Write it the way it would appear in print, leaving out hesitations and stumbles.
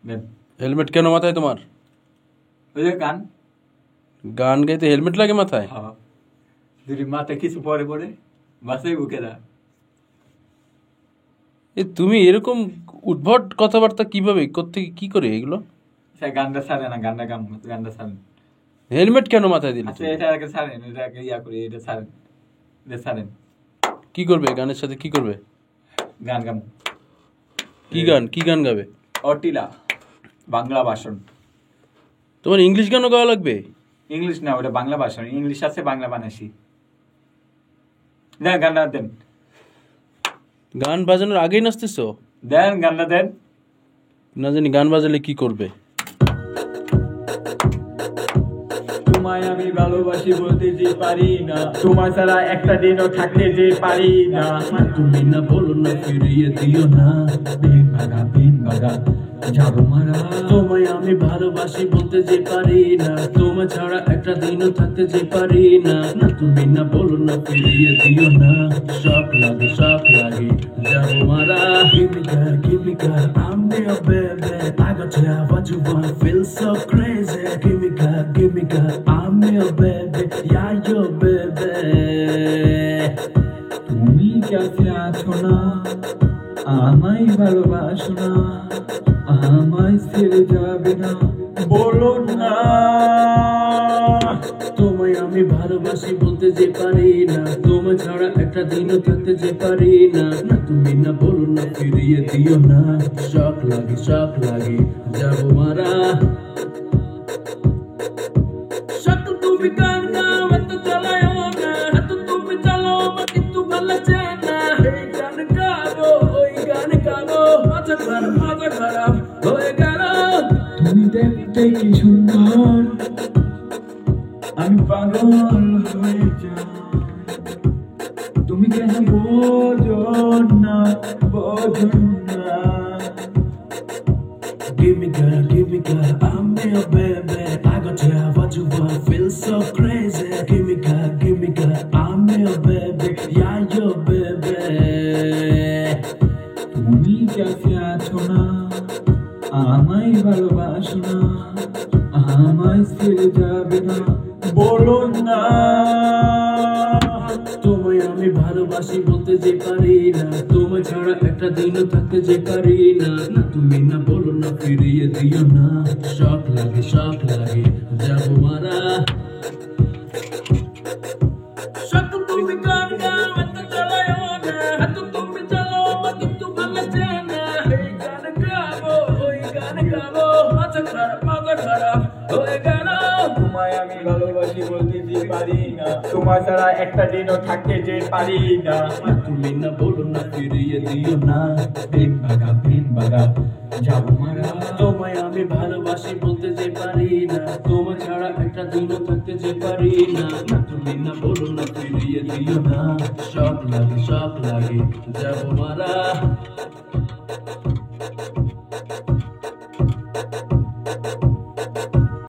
দেন। Helmet কেন মাথায় তোমার? ওই যে গান। গান গাইতে হেলমেট লাগে মাথায়? হ্যাঁ, যদি মাথায় কিছু পরে পরে বাসাই বুকেরা। তুমি এরকম উদ্ভট কথাবার্তা কিভাবে কোত্থেকে কি করে এগুলো? সে গানটা ছাড়ে না, গানটা গানটা ছাড়েন। হেলমেট কেন মাথায় দিলে? আচ্ছা, এটা আগে ছাড়েন, এটা আগে ইয়া করি, এটা ছাড়েন, এটা ছাড়েন। কি করবে গানের সাথে? কি করবে? গান গান। কি গান গাবে? অটিলা বাংলা ভাষণ। তোমার ইংলিশ গানও গাওয়া লাগবে? ইংলিশ না, ওটা বাংলা ভাষণ। ইংলিশ আছে, বাংলা বানাইছি। দেন গানটা দেন। গান বাজানোর আগেই নাচতেছো? দেন গানটা দেন। না জানি গান বাজালে কি করবে। তোমায় আমি ভালোবাসি বলতে যে পারি না, তোমার ছাড়া একটা দিনও থাকতে যে পারি না। তুমি না বলো না ফিরিয়ে দিও না, বিন ভাগা যাবো মারা। তোমায় আমি ভালোবাসি বলতে যে পারি না, তোমার ছাড়া একটা দিনও থাকতে যে পারি না। তুমি না বলো না ফিরিয়ে দিও না, শখ লাগে যাবো মারা। Give me girl, I'm your baby. I got to have what you want, feel so crazy. Give me girl, I'm your baby. Yeah, your baby. তুমি কাছে আছো না, আমায় ভালোবাসো না, আমায় ছেড়ে যাবে না, বলো না। তোমায় আমি ভালোবাসি বলতে যে পারি না, তোমায় ছাড়া একটা দিনও থাকতে যে পারি না। তুমি না বলো না ফিরিয়ে দিও না, শখ লাগে যাবো মারা। শখ তুমি গান গাও, এত চালায়ও না, এত তুমি চালাও আমার কিন্তু ভালো লাগছে না। এই গান গাবো, ওই গান গাবো, মাথা খারাপ হয়ে গেল। তুমি দেখতে কি সুন্দর, আমি পাগল হয়ে যাই। তুমি কেন বোঝো না, বোঝো না। Give me girl, I'm your baby. I got to have what you want, feel so crazy. Give me girl, I'm your baby. Yeah, your baby. তুমি কাছে আছো না, আমায় ভালোবাসো না, আমায় ছেড়ে যাবে না, বলো না। তোমায় আমি ভালোবাসি বলতে যে পারি না, তোমায় ছাড়া একটা দিনও থাকতে যে পারি না। তুমি না বলো না ফিরিয়ে দিও না, শখ লাগে যাবো মারা। শখ তুমি গান গাও, এত চালায়ও না, এত তুমি চালাও আমার কিন্তু ভালো লাগছে না। এই গান গাবো, ওই গান গাবো, মাথা খারাপ হয়ে গেল। তোমায় আমি ভালোবাসি বলতে যে পারি না, তোমার ছাড়া একটা দিনও থাকতে যে পারি না। তুমি না বলো না ফিরিয়ে দিও না, বিন ভাগা যাবো মারা। তোমায় আমি ভালোবাসি বলতে যে পারি না, তোমার ছাড়া একটা দিনও থাকতে যে পারি না। তুমি না বলো না ফিরিয়ে দিও না, শখ লাগে যাবো মারা।